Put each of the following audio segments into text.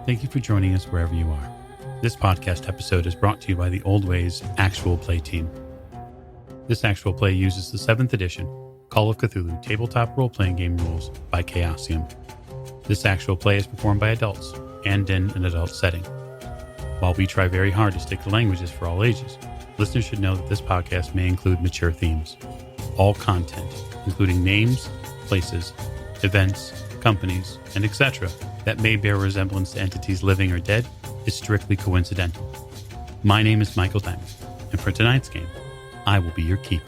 Thank you for joining us wherever you are. This podcast episode is brought to you by the Old Ways Actual Play team. This actual play uses the 7th edition Call of Cthulhu tabletop role-playing game rules by Chaosium. This actual play is performed by adults and in an adult setting. While we try very hard to stick to languages for all ages, listeners should know that this podcast may include mature themes. All content, including names, places, events, companies, and etc., that may bear resemblance to entities living or dead, is strictly coincidental. My name is Michael Diamond, and for tonight's game, I will be your keeper.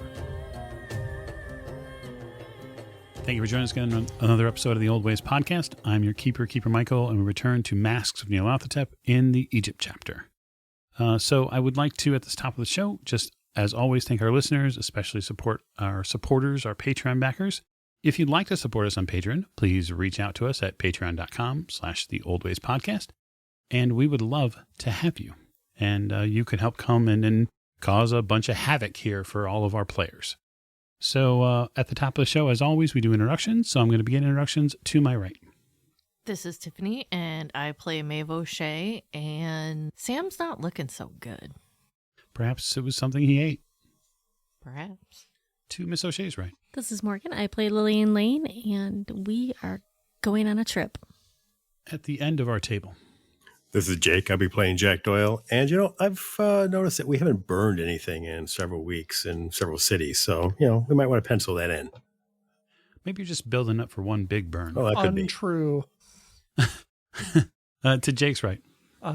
Thank you for joining us again on another episode of the Old Ways podcast. I'm your keeper, Keeper Michael, and we return to Masks of Nyarlathotep in the Egypt chapter. So I would like to, at the top of the show, just as always, thank our listeners, especially our supporters, our Patreon backers. If you'd like to support us on Patreon, please reach out to us at patreon.com/theoldwayspodcast, and we would love to have you. And you could help come in and cause a bunch of havoc here for all of our players. So at the top of the show, as always, we do introductions. So I'm going to begin introductions to my right. This is Tiffany, and I play Maeve O'Shea, and Sam's not looking so good. Perhaps it was something he ate. Perhaps. To Miss O'Shea's right. This is Morgan. I play Lillian Lane, and we are going on a trip. At the end of our table. This is Jake. I'll be playing Jack Doyle. And, I've noticed that we haven't burned anything in several weeks in several cities. So, we might want to pencil that in. Maybe you're just building up for one big burn. Oh, that could be. Untrue. To Jake's right.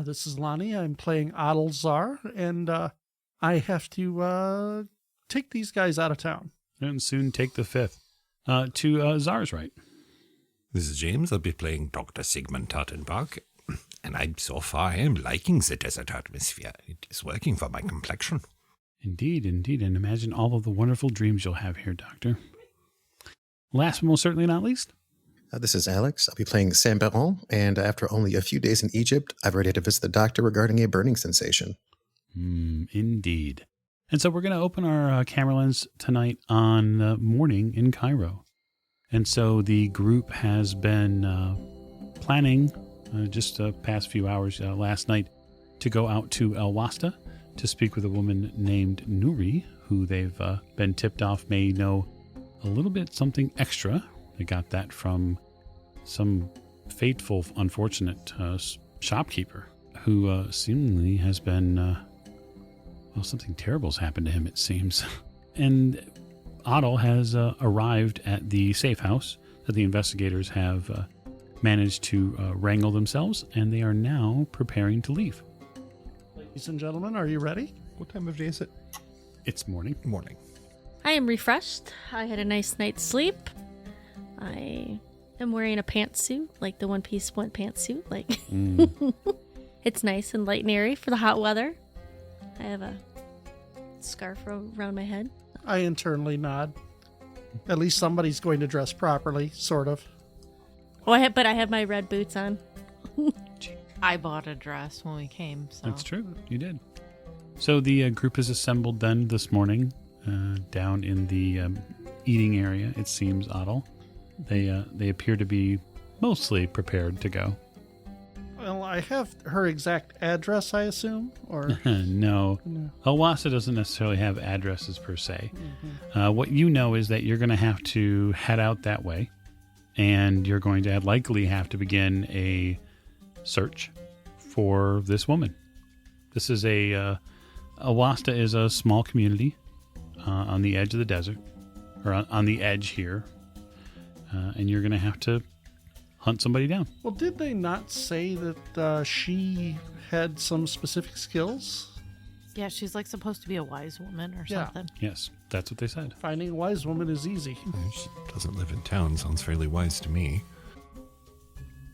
This is Lonnie. I'm playing Adel Zar, and I have to take these guys out of town. And soon take the 5th. To Zar's right. This is James. I'll be playing Dr. Sigmund Tartenbach. And so far I am liking the desert atmosphere. It is working for my complexion. Indeed. And imagine all of the wonderful dreams you'll have here, Doctor. Last but most certainly not least. This is Alex. I'll be playing Saint Baron, and after only a few days in Egypt, I've already had to visit the doctor regarding a burning sensation. Indeed. And so we're going to open our camera lens tonight on morning in Cairo. And so the group has been planning just the past few hours last night to go out to El Wasta to speak with a woman named Nuri, who they've been tipped off may know a little bit something extra. They got that from some fateful, unfortunate shopkeeper who seemingly has been, something terrible's happened to him, it seems. And Adel has arrived at the safe house that the investigators have managed to wrangle themselves, and they are now preparing to leave. Ladies and gentlemen, are you ready? What time of day is it? It's morning. Morning. I am refreshed. I had a nice night's sleep. I am wearing a pantsuit, like the one-piece pantsuit. It's nice and light and airy for the hot weather. I have a scarf around my head. I internally nod. At least somebody's going to dress properly, sort of. Oh, I have my red boots on. I bought a dress when we came, so. That's true. You did. So the group is assembled then this morning down in the eating area, it seems, Adel. They appear to be mostly prepared to go. Well, I have her exact address, I assume, or No. El Wasta doesn't necessarily have addresses per se. Mm-hmm. What you know is that you're going to have to head out that way, and you're going to likely have to begin a search for this woman. This is El Wasta is a small community on the edge of the desert, or on the edge here, and you're going to have to hunt somebody down. Well, did they not say that she had some specific skills? Yeah, she's supposed to be a wise woman or Yeah. something. Yes, that's what they said. Finding a wise woman is easy. She doesn't live in town. Sounds fairly wise to me.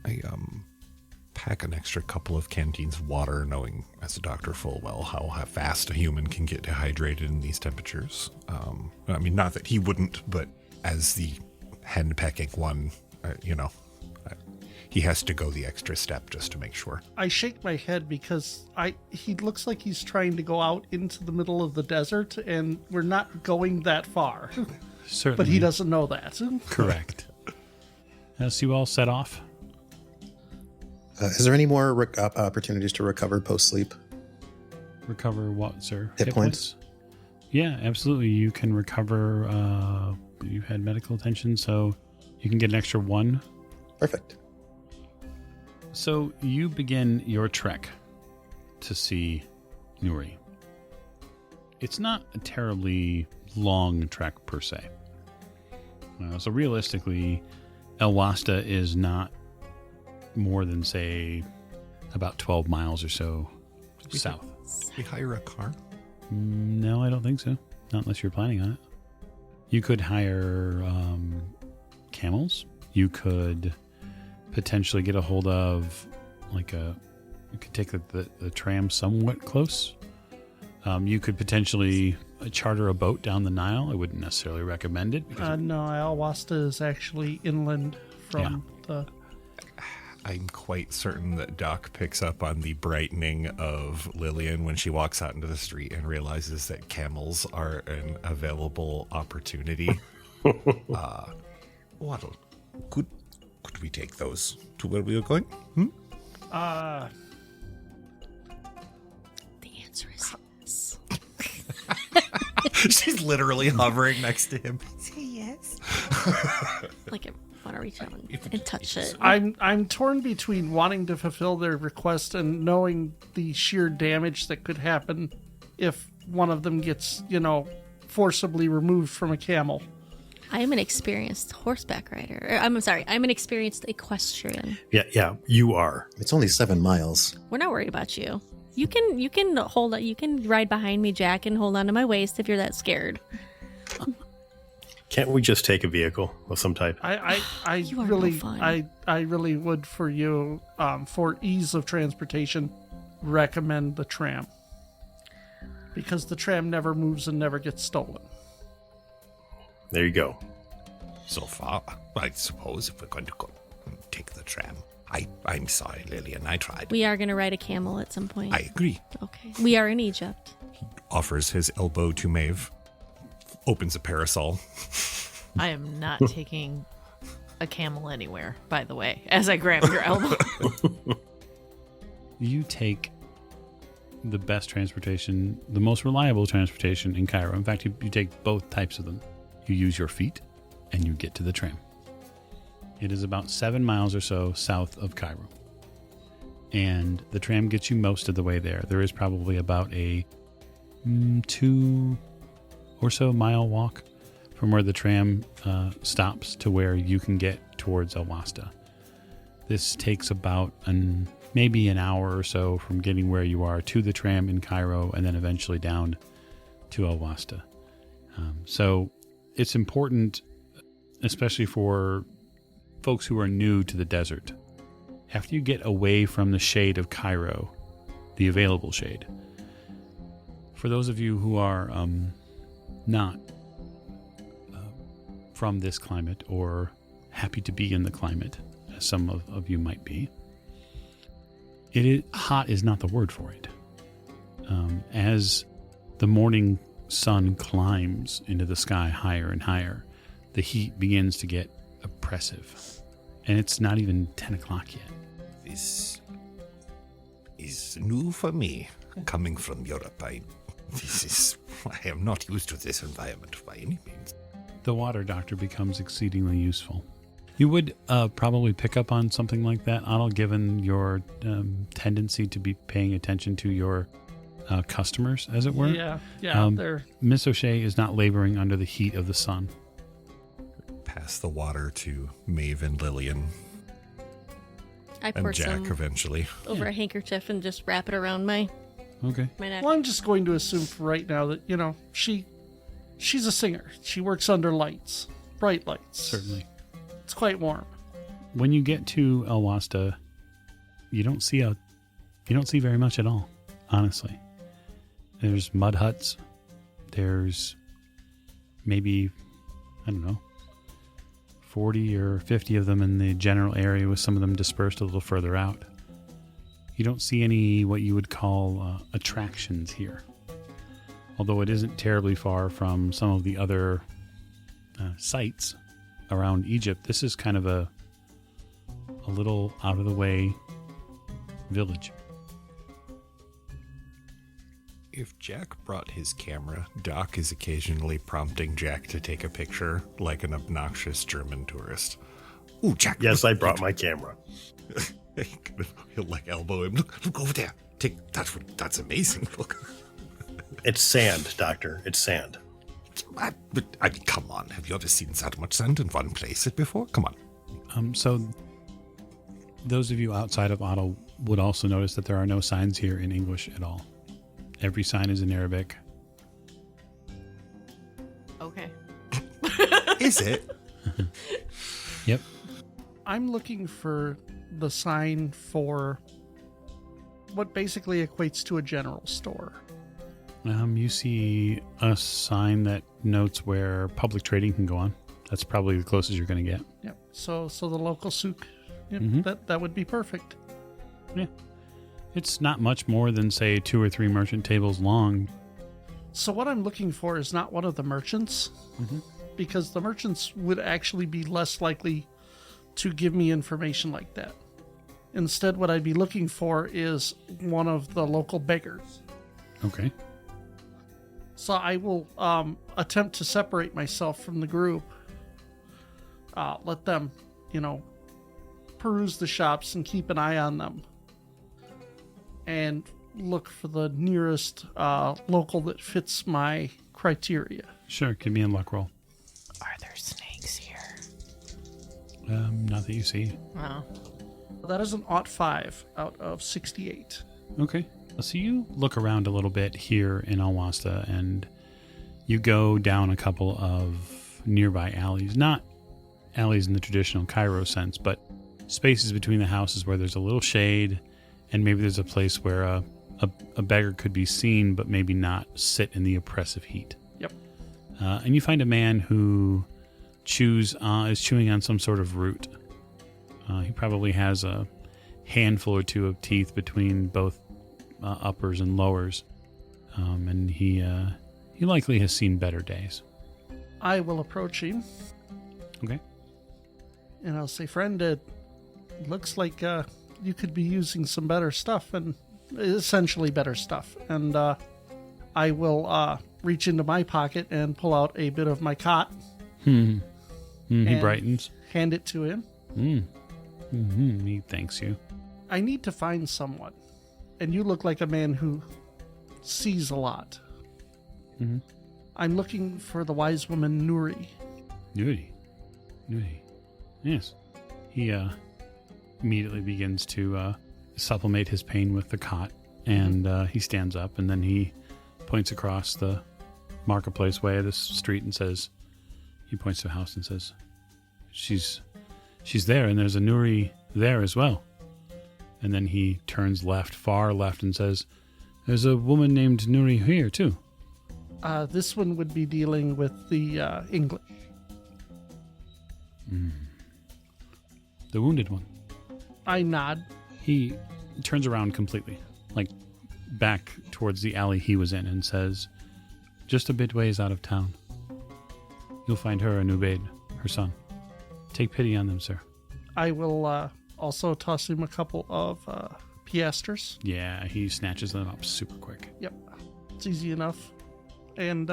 I pack an extra couple of canteens of water, knowing as a doctor full well how fast a human can get dehydrated in these temperatures. I mean, not that he wouldn't, but as the hen-pecking one, he has to go the extra step just to make sure. I shake my head because he looks like he's trying to go out into the middle of the desert, and we're not going that far. Certainly. But he doesn't know that. Correct. So you all set off? Is there any more opportunities to recover post-sleep? Recover what, sir? Hit points? Yeah, absolutely. You can recover. You had medical attention, so you can get an extra 1. Perfect. So you begin your trek to see Nuri. It's not a terribly long trek per se. So realistically, El Wasta is not more than, say, about 12 miles or so south. Did we hire a car? No, I don't think so. Not unless you're planning on it. You could hire camels. You could potentially get a hold of you could take the tram somewhat close. You could potentially charter a boat down the Nile. I wouldn't necessarily recommend it. No, Al Wasta is actually inland from the... I'm quite certain that Doc picks up on the brightening of Lillian when she walks out into the street and realizes that camels are an available opportunity. Waddle, could we take those to where we are going? The answer is yes. She's literally hovering next to him. Say yes. Like, I want to reach out and touch it. I'm torn between wanting to fulfill their request and knowing the sheer damage that could happen if one of them gets, forcibly removed from a camel. I am an experienced horseback rider. I'm sorry, I'm an experienced equestrian. Yeah, you are. It's only 7 miles. We're not worried about you. You can hold it. You can ride behind me, Jack, and hold onto my waist if you're that scared. Can't we just take a vehicle of some type? I You are really, no fun. I really would for you, for ease of transportation, recommend the tram, because the tram never moves and never gets stolen. There you go. So far, I suppose if we're going to go take the tram. I'm sorry, Lillian, I tried. We are going to ride a camel at some point. I agree. Okay. We are in Egypt. Offers his elbow to Maeve. Opens a parasol. I am not taking a camel anywhere, by the way, as I grab your elbow. You take the best transportation, the most reliable transportation in Cairo. In fact, you take both types of them. You use your feet, and you get to the tram. It is about 7 miles or so south of Cairo. And the tram gets you most of the way there. There is probably about a 2 or so mile walk from where the tram stops to where you can get towards El Wasta. This takes about maybe an hour or so from getting where you are to the tram in Cairo and then eventually down to El Wasta. So it's important, especially for folks who are new to the desert. After you get away from the shade of Cairo, the available shade, for those of you who are not from this climate or happy to be in the climate, as some of you might be, hot is not the word for it. As the morning sun climbs into the sky higher and higher, the heat begins to get oppressive. And it's not even 10 o'clock yet. This is new for me, coming from Europe. I am not used to this environment by any means. The water doctor becomes exceedingly useful. You would probably pick up on something like that, Otto, given your tendency to be paying attention to your customers, as it were. Yeah, they're... Miss O'Shea is not laboring under the heat of the sun. Pass the water to Maeve and Lillian I pour and Jack some eventually. over a handkerchief and just wrap it around my Okay. neck. Well, I'm just going to assume for right now that, she's a singer. She works under lights, bright lights. Certainly. It's quite warm. When you get to El Wasta, you don't see very much at all, honestly. There's mud huts. There's maybe, 40 or 50 of them in the general area, with some of them dispersed a little further out. You don't see any what you would call attractions here. Although it isn't terribly far from some of the other sites around Egypt, this is kind of a little out of the way village. If Jack brought his camera, Doc is occasionally prompting Jack to take a picture like an obnoxious German tourist. Ooh, Jack. Yes, look, I brought my camera. He'll like elbow him. Look over there. That's amazing. Look. It's sand, Doctor. It's sand. I mean, come on. Have you ever seen that much sand in one place before? Come on. So those of you outside of Otto would also notice that there are no signs here in English at all. Every sign is in Arabic. Okay. Is it? Yep. I'm looking for the sign for what basically equates to a general store. You see a sign that notes where public trading can go on. That's probably the closest you're going to get. Yep. So the local souk, yep, that would be perfect. Yeah. It's not much more than, say, 2 or 3 merchant tables long. So what I'm looking for is not one of the merchants, because the merchants would actually be less likely to give me information like that. Instead, what I'd be looking for is one of the local beggars. Okay. So I will attempt to separate myself from the group. Let them, peruse the shops and keep an eye on them. And look for the nearest local that fits my criteria. Sure. Give me a luck roll. Are there snakes here? Not that you see. Oh. That is an aught 5 out of 68. Okay. So you look around a little bit here in Alwasta, and you go down a couple of nearby alleys. Not alleys in the traditional Cairo sense, but spaces between the houses where there's a little shade, and maybe there's a place where a beggar could be seen, but maybe not sit in the oppressive heat. Yep. And you find a man who is chewing on some sort of root. He probably has a handful or two of teeth between both uppers and lowers, and he likely has seen better days. I will approach him. Okay. And I'll say, friend, it looks like you could be using some better stuff, and essentially better stuff. And I will reach into my pocket and pull out a bit of my cot. He And brightens. hand it to him. He thanks you. I need to find someone. And you look like a man who sees a lot. I'm looking for the wise woman Nuri. Nuri. Yes. He immediately begins to supplement his pain with the cot, and he stands up, and then he points across the marketplace way of this street and says, he points to a house and says, she's there, and there's a Nuri there as well. And then he turns left, far left, and says, there's a woman named Nuri here too. This one would be dealing with the English. The wounded one. I nod. He turns around completely, like back towards the alley he was in, and says, just a bit ways out of town. You'll find her and Ubaid, her son. Take pity on them, sir. I will also toss him a couple of piastres. Yeah, he snatches them up super quick. Yep. It's easy enough. And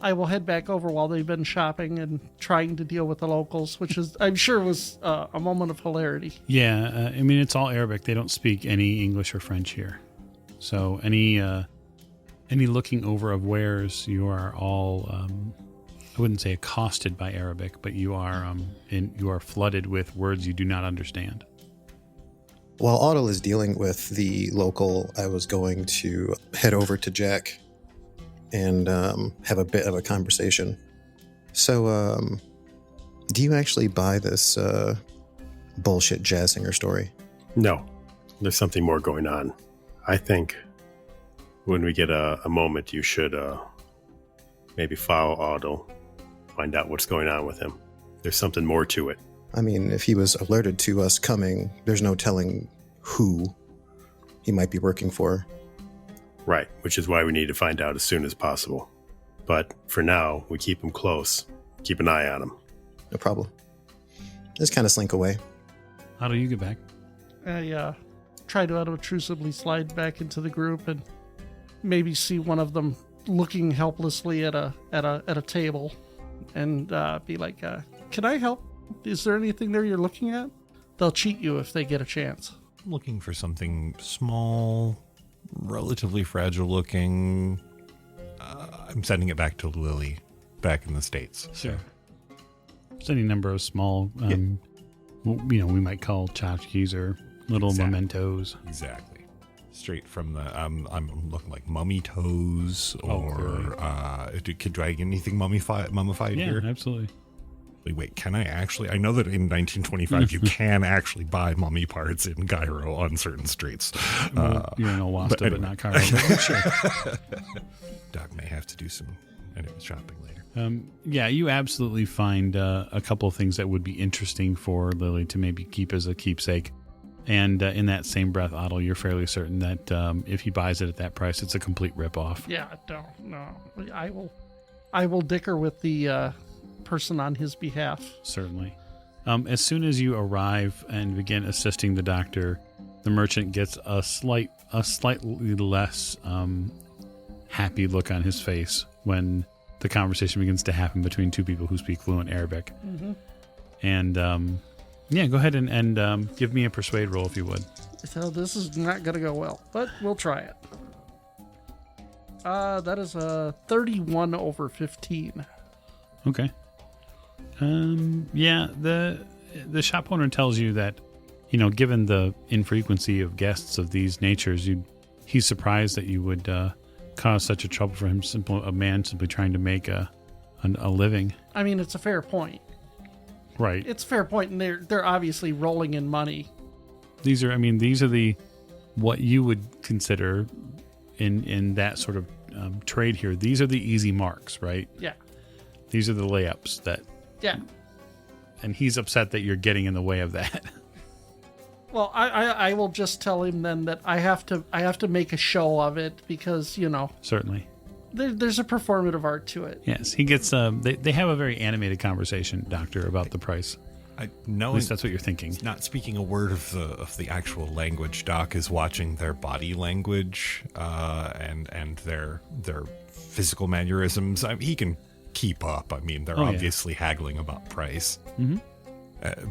I will head back over while they've been shopping and trying to deal with the locals, which is, I'm sure, was a moment of hilarity. Yeah, I mean, it's all Arabic. They don't speak any English or French here. So any looking over of wares, you are all, I wouldn't say accosted by Arabic, but you are flooded with words you do not understand. While Otto is dealing with the local, I was going to head over to Jack and have a bit of a conversation. So, do you actually buy this bullshit jazz singer story? No, there's something more going on. I think when we get a moment, you should maybe follow Otto, find out what's going on with him. There's something more to it. I mean, if he was alerted to us coming, there's no telling who he might be working for. Right, which is why we need to find out as soon as possible. But for now, we keep him close. Keep an eye on him. No problem. Just kind of slink away. How do you get back? I try to unobtrusively slide back into the group and maybe see one of them looking helplessly at a table, and be like, "Can I help? Is there anything there you're looking at?" They'll cheat you if they get a chance. I'm looking for something small, relatively fragile looking. I'm sending it back to Lily, back in the States. Sure. There's any number of small, we might call tchotchkes or little mementos. Exactly. Straight from the, I'm looking like mummy toes, or do I get anything mummified Yeah, here? absolutely. Wait, can I actually? I know that in 1925 you can actually buy mummy parts in Cairo on certain streets. You're in Owasta, but anyway. not Cairo. Sure. Doc may have to do some shopping later. Yeah, you absolutely find a couple of things that would be interesting for Lily to maybe keep as a keepsake. And in that same breath, Otto, you're fairly certain that if he buys it at that price, it's a complete ripoff. Yeah, no. I will dicker with the person on his behalf. Certainly. As soon as you arrive and begin assisting the doctor, the merchant gets a slightly less happy look on his face when the conversation begins to happen between two people who speak fluent Arabic. Mm-hmm. And go ahead and give me a persuade roll if you would. So this is not going to go well, but we'll try it. That is a 31 over 15. Okay. The shop owner tells you that, given the infrequency of guests of these natures, he's surprised that you would cause such a trouble for him, a man simply trying to make a living. I mean, it's a fair point. Right. It's a fair point, and they're obviously rolling in money. These are the what you would consider in that sort of trade here. These are the easy marks, right? Yeah. These are the layups that. Yeah. And he's upset that you're getting in the way of that. Well, I will just tell him then that I have to make a show of it because, Certainly. there's a performative art to it. Yes, he gets. They have a very animated conversation, Doctor, about the price. At least that's what you're thinking. Not speaking a word of the actual language, Doc is watching their body language and their physical mannerisms. He can keep up. I mean, they're obviously haggling about price,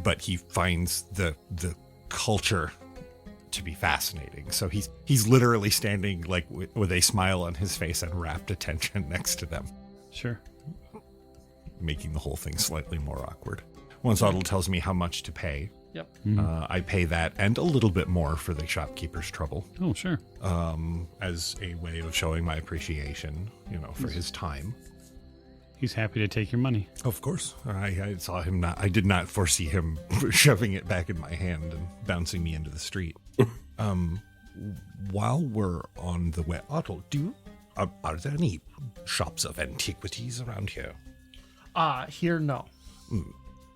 but he finds the culture to be fascinating. So he's literally standing like with a smile on his face and rapt attention next to them. Sure. Making the whole thing slightly more awkward. Once Otto tells me how much to pay, Yep. I pay that and a little bit more for the shopkeeper's trouble. Oh, sure. As a way of showing my appreciation, for his time. He's happy to take your money. Of course. I saw him I did not foresee him shoving it back in my hand and bouncing me into the street. While we're on the way, Otto, are there any shops of antiquities around here? Here, no.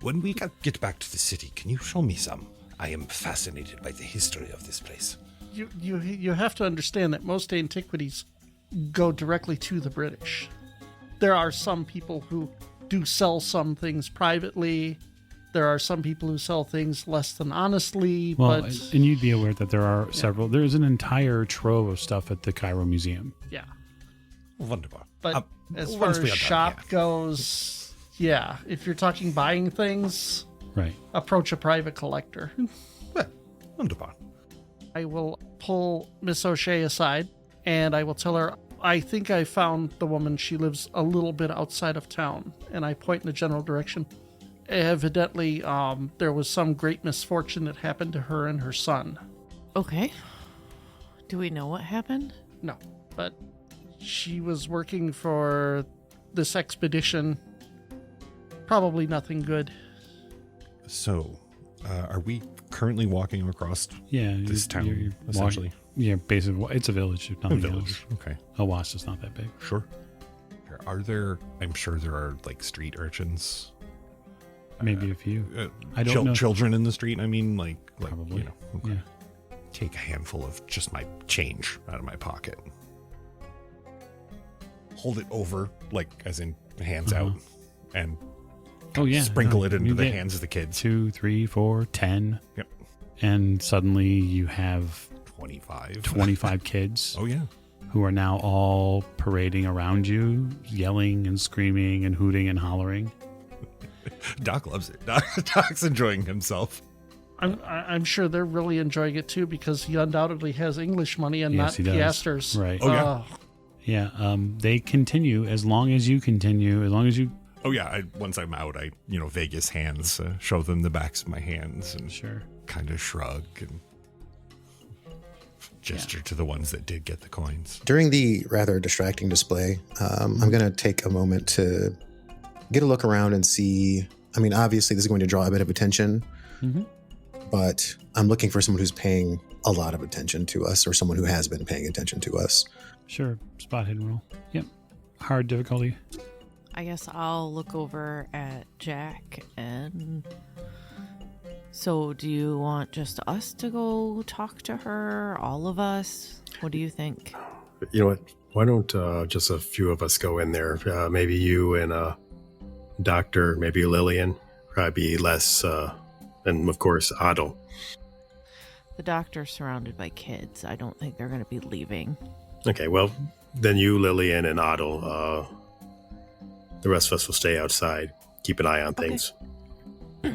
When we get back to the city, can you show me some? I am fascinated by the history of this place. You have to understand that most antiquities go directly to the British. There are some people who do sell some things privately. There are some people who sell things less than honestly. Well, but and you'd be aware that there are several. There's an entire trove of stuff at the Cairo Museum. yeah. Wonderful. But as far as shop goes, if you're talking buying things, Right. approach a private collector. Well, wonderful. I will pull Miss O'Shea aside, and I will tell her, I think I found the woman. She lives a little bit outside of town. And I point in the general direction. Evidently, there was some great misfortune that happened to her and her son. Okay. Do we know what happened? No, but she was working for this expedition. Probably nothing good. So, are we currently walking across this town, you're essentially? Basically, it's a village. If nothing else. Okay. Owasta's not that big. Sure. I'm sure there are like street urchins. Maybe a few. I don't know. Children in the street. I mean, like Probably. Okay. Yeah. Take a handful of just my change out of my pocket. Hold it over, like as in hands out, and sprinkle it into the hands of the kids. 2, 3, 4, 10. Yep. And suddenly you have 25 kids Oh, yeah. who are now all parading around you, yelling and screaming and hooting and hollering. Doc loves it. Doc's enjoying himself. I'm sure they're really enjoying it too because he undoubtedly has English money and Yes, not he does. piasters. Right. Oh, yeah. Yeah, they continue as long as you continue, as long as you... Oh, yeah. Once I'm out, I, Vegas hands, show them the backs of my hands and Sure. kind of shrug and gesture to the ones that did get the coins. During the rather distracting display, I'm going to take a moment to get a look around and see. I mean, obviously, this is going to draw a bit of attention, but I'm looking for someone who's paying a lot of attention to us or someone who has been paying attention to us. Sure. Spot hidden roll. Yep. Hard difficulty. I guess I'll look over at Jack and... So do you want just us to go talk to her? All of us? What do you think? You know what? Why don't just a few of us go in there? Maybe you and Doctor, maybe Lillian. Probably less, and of course, Otto. The doctor's surrounded by kids. I don't think they're going to be leaving. Okay, well, then you, Lillian, and Otto. The rest of us will stay outside. Keep an eye on things. Go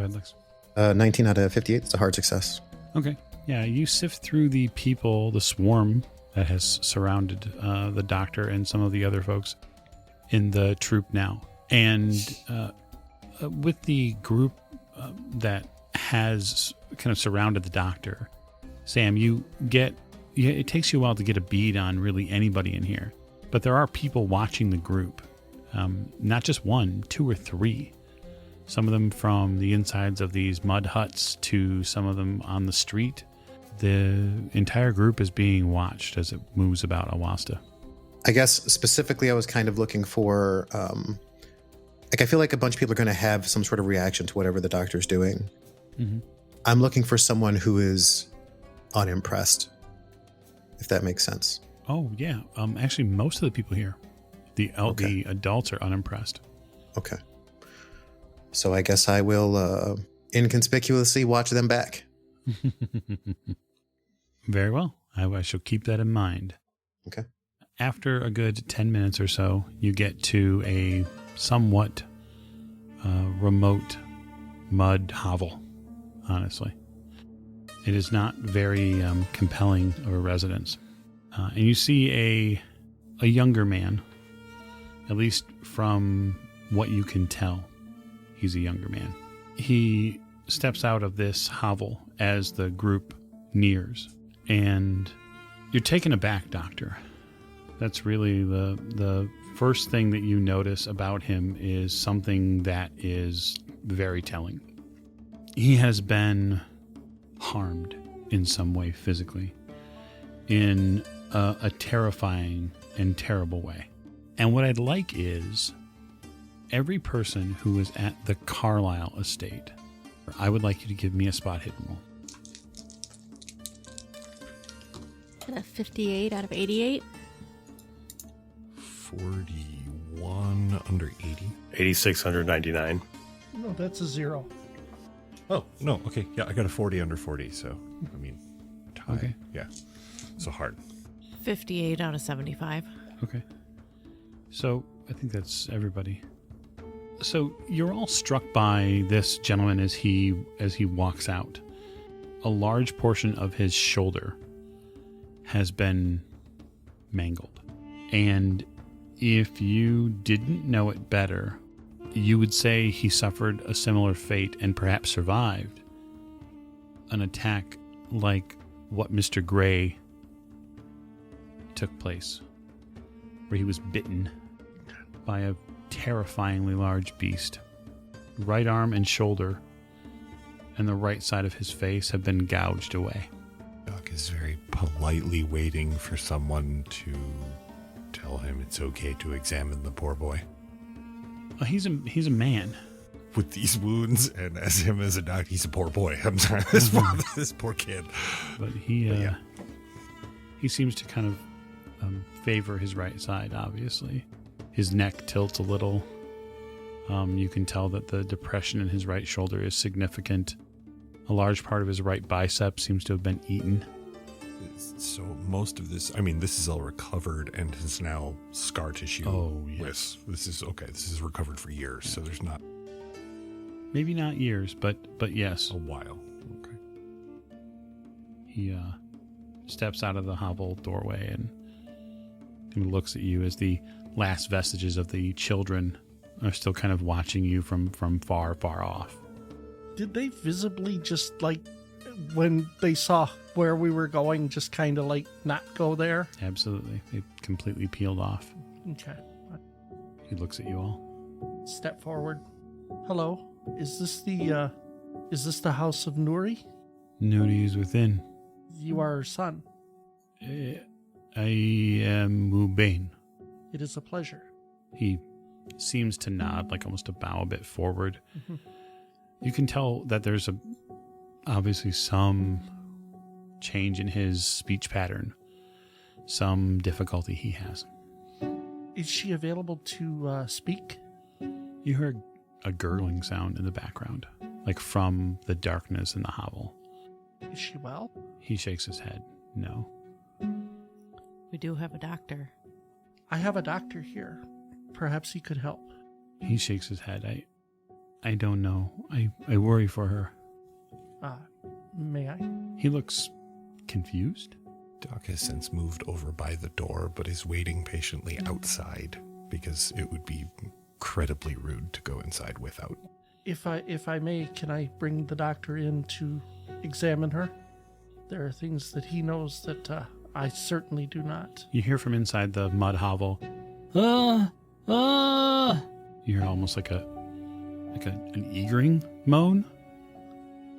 ahead, Lex. 19 out of 58. It's a hard success. Okay. Yeah, you sift through the people, the swarm that has surrounded the doctor and some of the other folks in the troop now. And with the group that has kind of surrounded the doctor, Sam, it takes you a while to get a bead on really anybody in here. But there are people watching the group, not just 1, 2, or 3. Some of them from the insides of these mud huts to some of them on the street. The entire group is being watched as it moves about Awasta. I guess specifically I was kind of looking for, I feel like a bunch of people are going to have some sort of reaction to whatever the doctor's doing. Mm-hmm. I'm looking for someone who is unimpressed, if that makes sense. Oh, yeah. Actually, most of the people here, the adults are unimpressed. Okay. So I guess I will inconspicuously watch them back. Very well. I shall keep that in mind. Okay. After a good 10 minutes or so, you get to a somewhat remote mud hovel, honestly. It is not very compelling of a residence. And you see a younger man, at least from what you can tell. He's a younger man. He steps out of this hovel as the group nears. And you're taken aback, Doctor. That's really the first thing that you notice about him is something that is very telling. He has been harmed in some way physically in a terrifying and terrible way. And what I'd like is every person who is at the Carlisle estate, I would like you to give me a spot hidden roll. At a 58 out of 88. 41 under 80. 8,699. No, that's a 0. Oh, no. Okay. Yeah, I got a 40 under 40. So, tie. Okay. Yeah. So hard. 58 out of 75. Okay. So I think that's everybody. So you're all struck by this gentleman as he walks out. A large portion of his shoulder has been mangled. And if you didn't know it better, you would say he suffered a similar fate and perhaps survived an attack like what Mr. Gray took place, where he was bitten by a terrifyingly large beast. Right arm and shoulder and the right side of his face have been gouged away. Doc is very politely waiting for someone to tell him it's okay to examine the poor boy. He's a man. With these wounds, and as him as a doctor, he's a poor boy. I'm sorry, this poor kid. But he seems to kind of favor his right side, obviously. His neck tilts a little. You can tell that the depression in his right shoulder is significant. A large part of his right bicep seems to have been eaten. So most of this, I mean, this is all recovered and is now scar tissue. Oh, yes. This is okay. This is recovered for years, so there's not Maybe not years, but yes. a while. Okay. He steps out of the hovel doorway and looks at you as the last vestiges of the children are still kind of watching you from far, far off. Did they visibly just, like, when they saw where we were going, just kind of, like, not go there? Absolutely. They completely peeled off. Okay. He looks at you all. Step forward. Hello. Is this the house of Nuri? Nuri is within. You are her son. I am Ubain. It is a pleasure. He seems to nod, like almost to bow a bit forward. Mm-hmm. You can tell that there's obviously some change in his speech pattern, some difficulty he has. Is she available to speak? You heard a gurgling sound in the background, like from the darkness in the hovel. Is she well? He shakes his head. No. We do have a doctor. I have a doctor here. Perhaps he could help. He shakes his head. I don't know. I worry for her. May I? He looks confused. Doc has since moved over by the door, but is waiting patiently outside because it would be incredibly rude to go inside without. If I may, can I bring the doctor in to examine her? There are things that he knows that I certainly do not. You hear from inside the mud hovel. You hear almost like an eagering moan,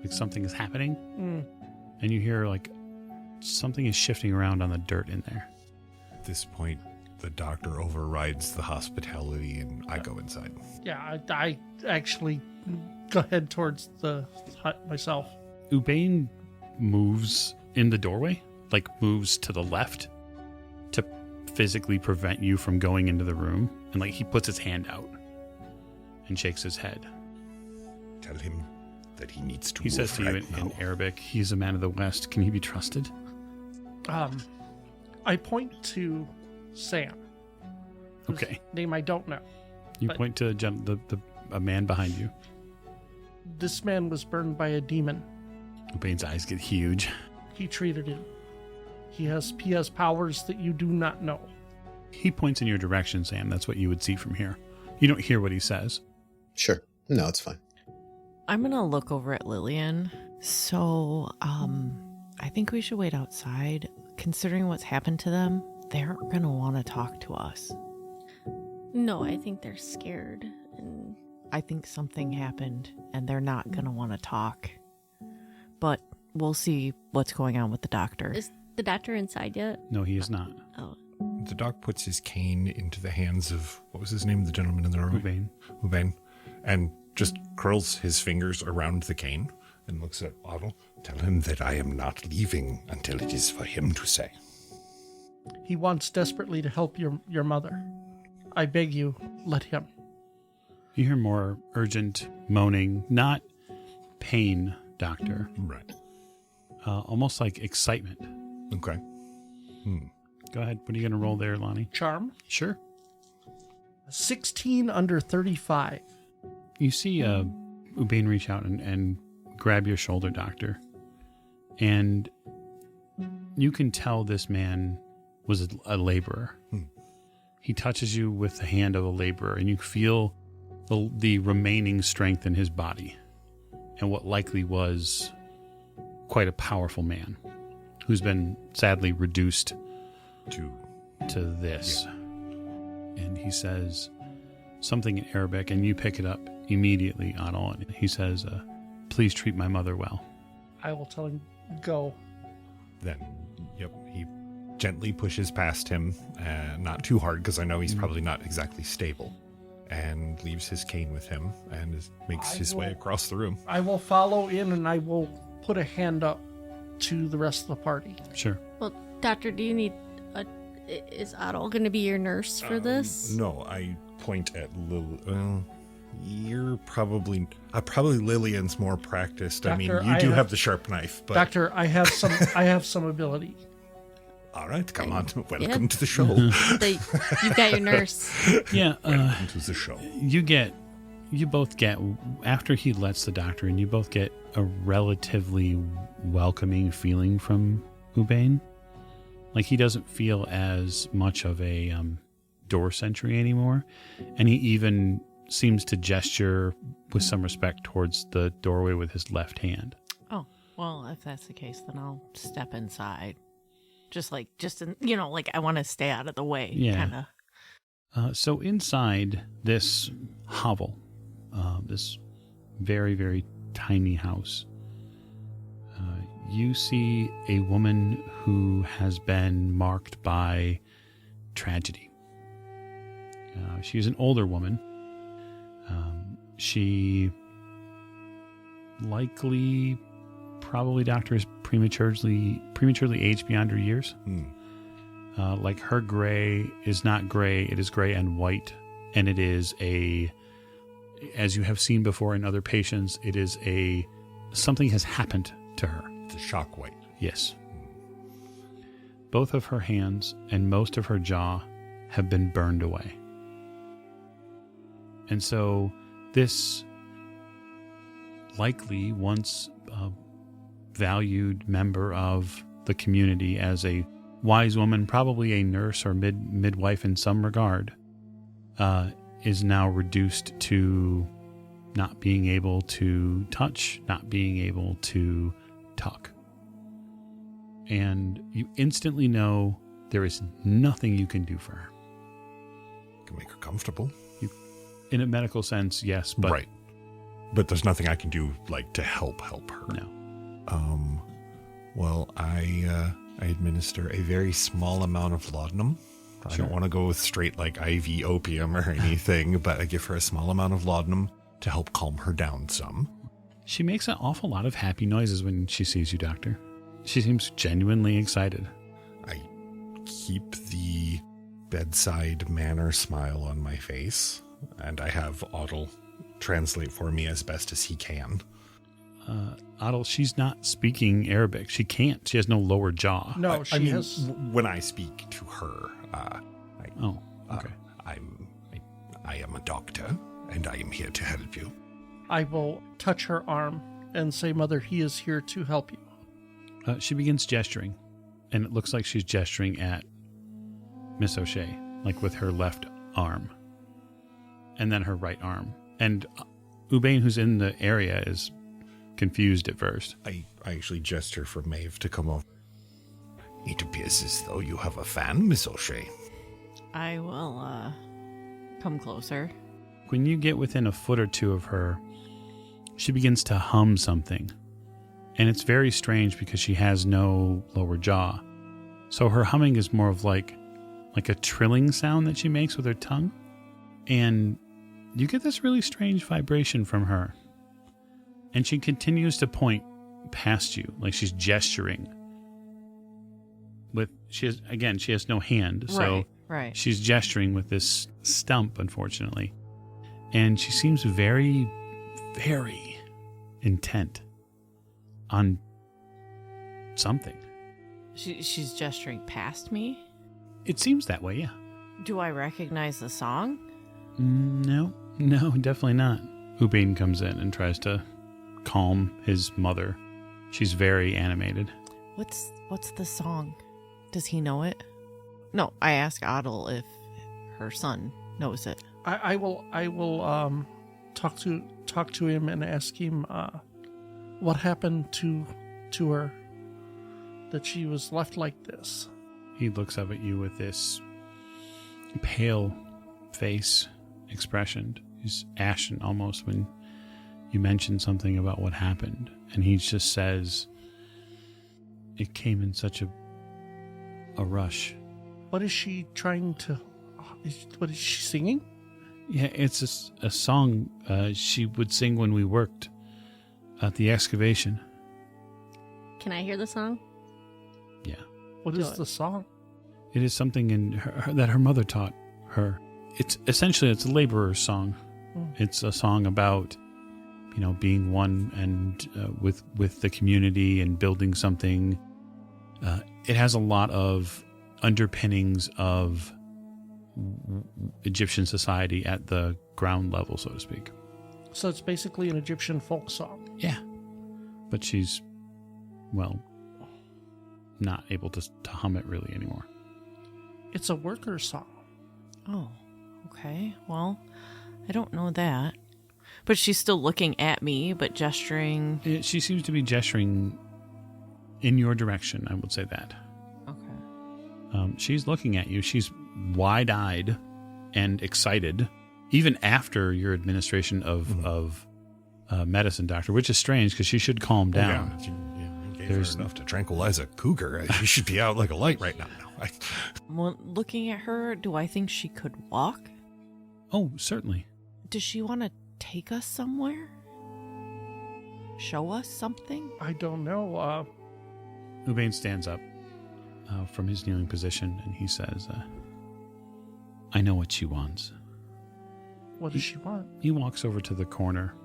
like something is happening, and you hear like something is shifting around on the dirt in there. At this point, the doctor overrides the hospitality, and I go inside. Yeah, I actually go head towards the hut myself. Ubain moves in the doorway, like moves to the left to physically prevent you from going into the room, and like he puts his hand out and shakes his head. Tell him that he needs to He says to you right in now. Arabic, he's a man of the West. Can he be trusted? I point to Sam. whose Okay. Name I don't know. You But- point to a man behind you. This man was burned by a demon. Ubain's eyes get huge. He treated him. He has powers that you do not know. He points in your direction, Sam. That's what you would see from here. You don't hear what he says. Sure. No, it's fine. I'm going to look over at Lillian. So, I think we should wait outside. Considering what's happened to them, they're going to want to talk to us. No, I think they're scared. And I think something happened and they're not going to want to talk. But we'll see what's going on with the doctor. is the doctor inside yet? No, he is not. Oh, The doc puts his cane into the hands of, what was his name, the gentleman in the doorway? Ubain. Ubain. And just curls his fingers around the cane and looks at Otto. Tell him that I am not leaving until it is for him to say. He wants desperately to help your mother. I beg you, let him. You hear more urgent moaning, not pain, doctor. Right. Almost like excitement. Okay. Go ahead. What are you going to roll there, Lonnie? Charm. Sure. 16 under 35. You see Ubain reach out and grab your shoulder, doctor. And you can tell this man was a laborer. He touches you with the hand of a laborer, and you feel the remaining strength in his body and what likely was quite a powerful man who's been sadly reduced to this. Yeah. And he says something in Arabic, and you pick it up immediately, Otto. And he says, please treat my mother well. I will tell him, go. Then, he gently pushes past him, not too hard because I know he's probably not exactly stable, and leaves his cane with him and makes his way across the room. I will follow in and I will put a hand up to the rest of the party. Sure. well, doctor, do you need is Otto going to be your nurse for this? No, I point at Lil. You're probably Lillian's more practiced. I mean, Doctor, you do have the sharp knife, but Doctor, I have some ability. all right, come on, welcome to the show. You've got your nurse. Yeah, Welcome to the show. you both get, after he lets the doctor in, you both get a relatively welcoming feeling from Ubain. Like, he doesn't feel as much of a door sentry anymore, and he even seems to gesture with some respect towards the doorway with his left hand. Oh, well, if that's the case, then I'll step inside. Like I want to stay out of the way, Yeah. kind of. So inside this hovel, this very, very tiny house, you see a woman who has been marked by tragedy. She is an older woman. She probably, doctor, is prematurely aged beyond her years. Like, her gray is not gray, it is gray and white, and it is as you have seen before in other patients, it is something has happened to her. It's a shock white. Yes. Both of her hands and most of her jaw have been burned away. And so this likely once valued member of the community, as a wise woman, probably a nurse or midwife in some regard, is now reduced to not being able to touch, not being able to talk. And you instantly know there is nothing you can do for her. Can make her comfortable. In a medical sense, yes, but right. But there's nothing I can do, like, to help her. No. Well, I administer a very small amount of laudanum. I don't want to go with straight, like, IV opium or anything, but I give her a small amount of laudanum to help calm her down some. She makes an awful lot of happy noises when she sees you, Doctor. She seems genuinely excited. I keep the bedside manner smile on my face, and I have Otto translate for me as best as he can. Adel, she's not speaking Arabic. She can't. She has no lower jaw. No, I mean, has. When I speak to her, Okay. I am a doctor, and I am here to help you. I will touch her arm and say, Mother, he is here to help you. She begins gesturing, and it looks like she's gesturing at Miss O'Shea, like with her left arm, and then her right arm. And Ubain, who's in the area, is confused at first. I actually gesture for Maeve to come over. It appears as though you have a fan, Miss O'Shea. I will come closer. When you get within a foot or two of her, she begins to hum something. And it's very strange because she has no lower jaw. So her humming is more of like a trilling sound that she makes with her tongue. And you get this really strange vibration from her. And she continues to point past you, like she's gesturing. She has no hand, so Right. she's gesturing with this stump, unfortunately. And she seems very, very intent on something. She's gesturing past me. It seems that way, yeah. Do I recognize the song? No, definitely not. Ubain comes in and tries to calm his mother. She's very animated. What's the song? Does he know it? No, I ask Adel if her son knows it. I will talk to him and ask him what happened to her, that she was left like this. He looks up at you with this pale face expression. He's ashen almost when you mention something about what happened. And he just says, it came in such a rush. What is she trying to... What is she singing? Yeah, it's a song she would sing when we worked at the excavation. Can I hear the song? Yeah. What is the song? It is something in her that her mother taught her. It's essentially a laborer's song. It's a song about, being one and with the community and building something. It has a lot of underpinnings of Egyptian society at the ground level, so to speak. So it's basically an Egyptian folk song. Yeah. But she's, not able to hum it really anymore. It's a worker song. Oh, okay. Well, I don't know that. But she's still looking at me, but gesturing. She seems to be gesturing in your direction, I would say that. Okay. She's looking at you. She's wide-eyed and excited, even after your administration of medicine, doctor, which is strange because she should calm down. There's enough to tranquilize a cougar. She should be out like a light right now. Well, looking at her, do I think she could walk? Oh, certainly. Does she want to take us somewhere? Show us something? I don't know. Ubain stands up from his kneeling position and he says, I know what she wants. What does she want? He walks over to the corner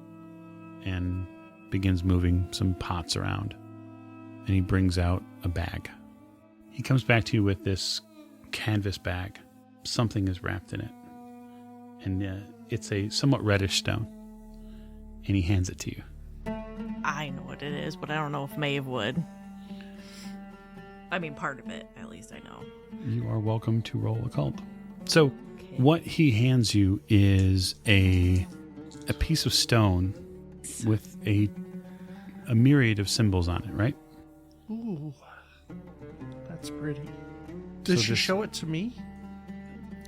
and begins moving some pots around. And he brings out a bag. He comes back to you with this canvas bag. Something is wrapped in it. And it's a somewhat reddish stone. And he hands it to you. I know what it is, but I don't know if Maeve would. I mean, part of it, at least I know. You are welcome to roll occult. So, what he hands you is a piece of stone with a myriad of symbols on it, right? Ooh, that's pretty. Does she show it to me?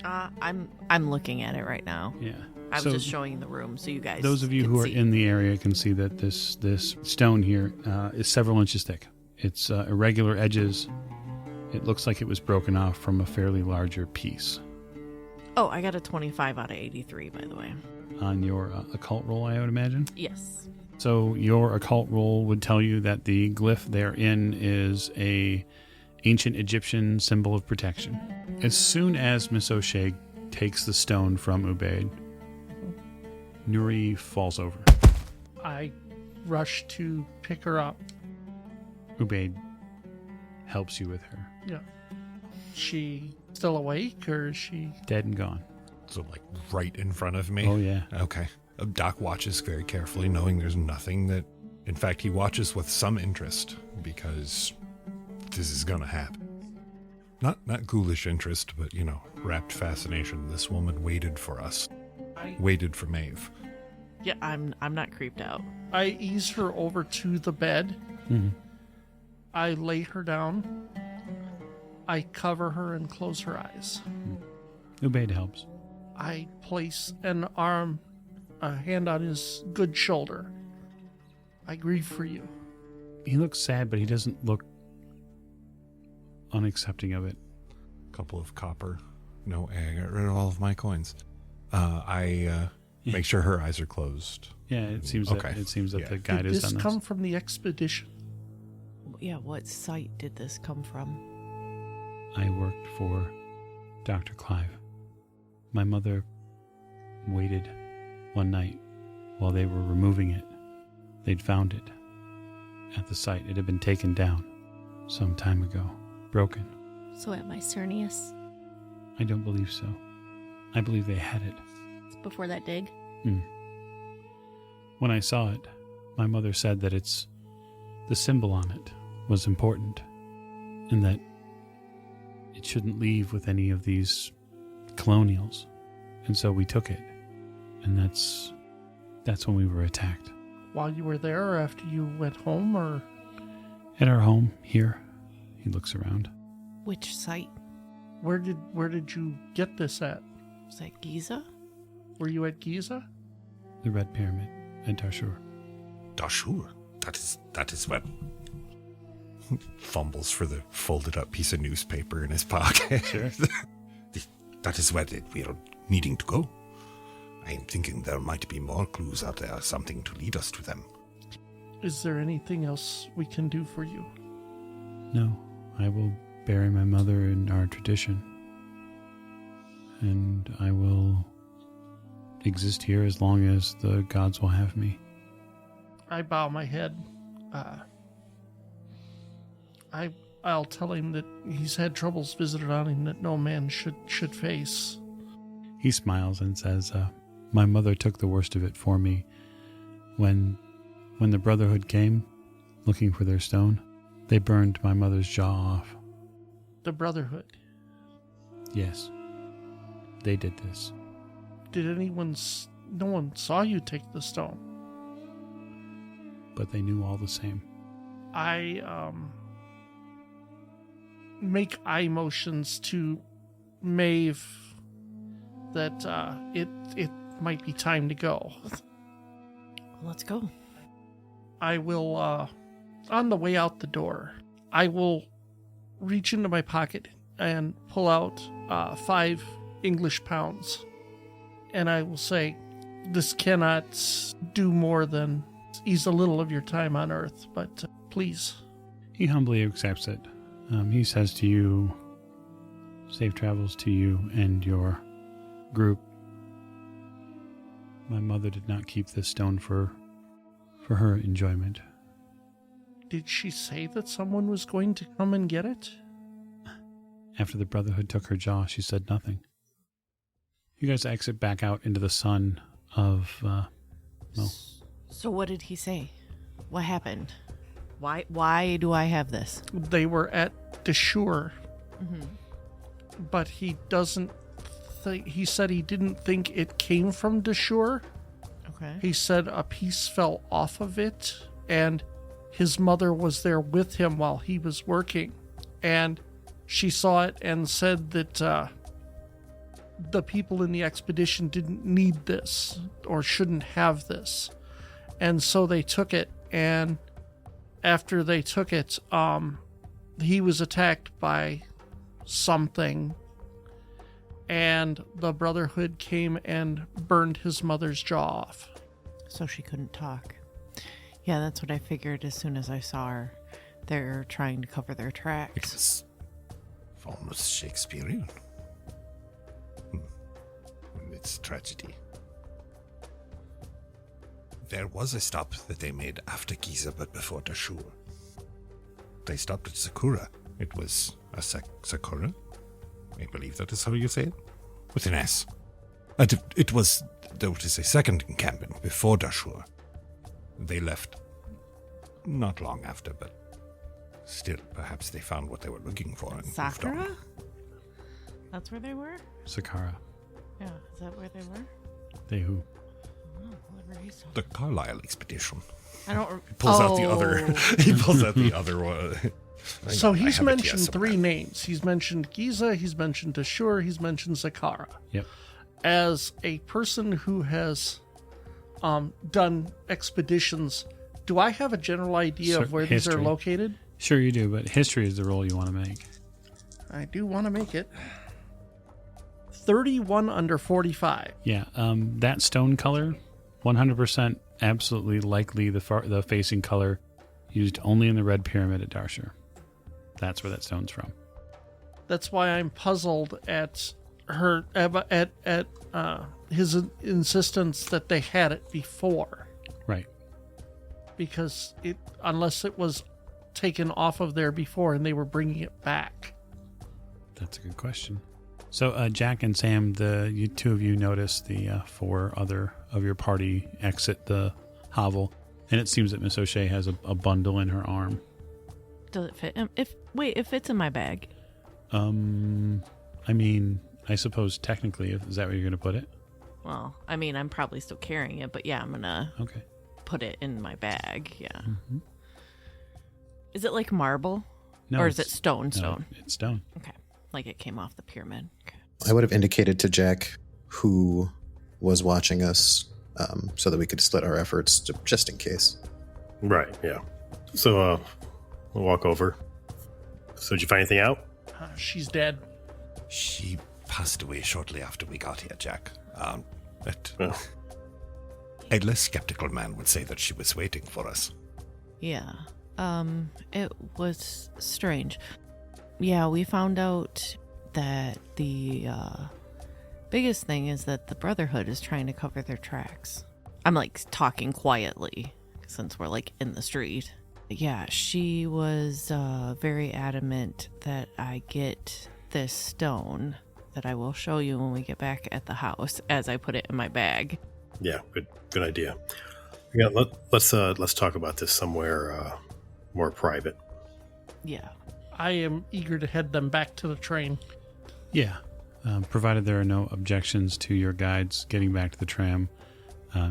I'm looking at it right now. Yeah. I was just showing the room so you guys. Those of you who are in the area can see that this stone here is several inches thick. It's irregular edges. It looks like it was broken off from a fairly larger piece. Oh, I got a 25 out of 83, by the way. On your occult roll, I would imagine? Yes. So your occult roll would tell you that the glyph therein is a ancient Egyptian symbol of protection. As soon as Miss O'Shea takes the stone from Ubaid, Nuri falls over. I rush to pick her up. Ubaid helps you with her. Yeah. She still awake, or is she Dead and gone. So, like, right in front of me? Oh, yeah. Okay. Doc watches very carefully, knowing there's nothing that... In fact, he watches with some interest, because this is gonna happen. Not ghoulish interest, but, rapt fascination. This woman waited for us. Waited for Maeve. Yeah, I'm not creeped out. I ease her over to the bed. Mm-hmm. I lay her down. I cover her and close her eyes. Ubaid helps. I place a hand on his good shoulder. I grieve for you. He looks sad, but he doesn't look unaccepting of it. Couple of copper. No, I got rid of all of my coins. I make sure her eyes are closed. Yeah, it seems that the guide Did is this on come from the expedition? Yeah, what site did this come from? I worked for Dr. Clive. My mother waited one night while they were removing it. They'd found it at the site. It had been taken down some time ago, broken. So at my Cernius, I don't believe so. I believe they had it. before that dig. When I saw it, my mother said that the symbol on it was important and that it shouldn't leave with any of these colonials. And so we took it. And that's when we were attacked. While you were there, or after you went home, or? At our home here. He looks around. Which site? Where did you get this at? Was that Giza? Were you at Giza? The Red Pyramid at Dashur. Dashur? That is what... Fumbles for the folded up piece of newspaper in his pocket. Sure. That is where we are needing to go. I am thinking there might be more clues out there, something to lead us to them. Is there anything else we can do for you? No, I will bury my mother in our tradition. And I will exist here as long as the gods will have me. I bow my head. I'll tell him that he's had troubles visited on him that no man should face. He smiles and says, my mother took the worst of it for me. When the Brotherhood came, looking for their stone, they burned my mother's jaw off. The Brotherhood. Yes, they did this. Did no one saw you take the stone? But they knew all the same. I, make eye motions to Maeve that, it might be time to go. Let's go. I will, on the way out the door, I will reach into my pocket and pull out 5 English pounds. And I will say, this cannot do more than ease a little of your time on Earth, but please. He humbly accepts it. He says to you, safe travels to you and your group. My mother did not keep this stone for her enjoyment. Did she say that someone was going to come and get it? After the Brotherhood took her jaw, she said nothing. You guys exit back out into the sun of, So what did he say? What happened? Why do I have this? They were at Deshur. But he doesn't he said he didn't think it came from Deshur. Okay. He said a piece fell off of it, and his mother was there with him while he was working. And she saw it and said that the people in the expedition didn't need this or shouldn't have this. And so they took it, and after they took it, he was attacked by something, and the Brotherhood came and burned his mother's jaw off. So she couldn't talk. Yeah, that's what I figured as soon as I saw her. They're trying to cover their tracks. It's almost Shakespearean. It's tragedy. There was a stop that they made after Giza, but before Dashur. They stopped at Sakura. It was a Sakura? I believe that is how you say it. With an S. It was a second encampment before Dashur. They left not long after, but still, perhaps they found what they were looking for and moved on. Sakura? That's where they were? Sakara. Yeah, is that where they were? They who? Oh, whatever he's talking. The Carlisle expedition. I don't. He pulls out the other. He pulls out the other one. So he's mentioned somewhere. 3 names. He's mentioned Giza, he's mentioned Dashur, he's mentioned Sakara. Yep. As a person who has done expeditions, do I have a general idea of where these are History. located? Sure you do, but history is the role you want to make. I do want to make it. 31 under 45. Yeah, that stone color, 100% absolutely likely the facing color used only in the Red Pyramid at Darshur. That's where that stone's from. That's why I'm puzzled at her at his insistence that they had it before, Right. because unless it was taken off of there before and they were bringing it back. That's a good question. So Jack and Sam, you two of you notice the 4 other of your party exit the hovel, and it seems that Miss O'Shea has a bundle in her arm. Does it fit him? It fits in my bag. I mean, I suppose technically, is that where you're going to put it? Well, I mean, I'm probably still carrying it, but yeah, I'm gonna Okay. put it in my bag. Yeah. Mm-hmm. Is it like marble? No, Or is it it's- stone? No, Stone. it's stone. Okay. Like it came off the pyramid. Okay. I would have indicated to Jack who was watching us so that we could split our efforts just in case. Right, yeah. So, we'll walk over. So, did you find anything out? She's dead. She passed away shortly after we got here, Jack. But Oh. a less skeptical man would say that she was waiting for us. Yeah. It was strange. Yeah, we found out that the biggest thing is that the Brotherhood is trying to cover their tracks. I'm like talking quietly since we're like in the street. Yeah, she was very adamant that I get this stone that I will show you when we get back at the house as I put it in my bag. Yeah, good idea. Yeah, let's talk about this somewhere more private. Yeah. I am eager to head them back to the train. Yeah. Provided there are no objections to your guides getting back to the tram,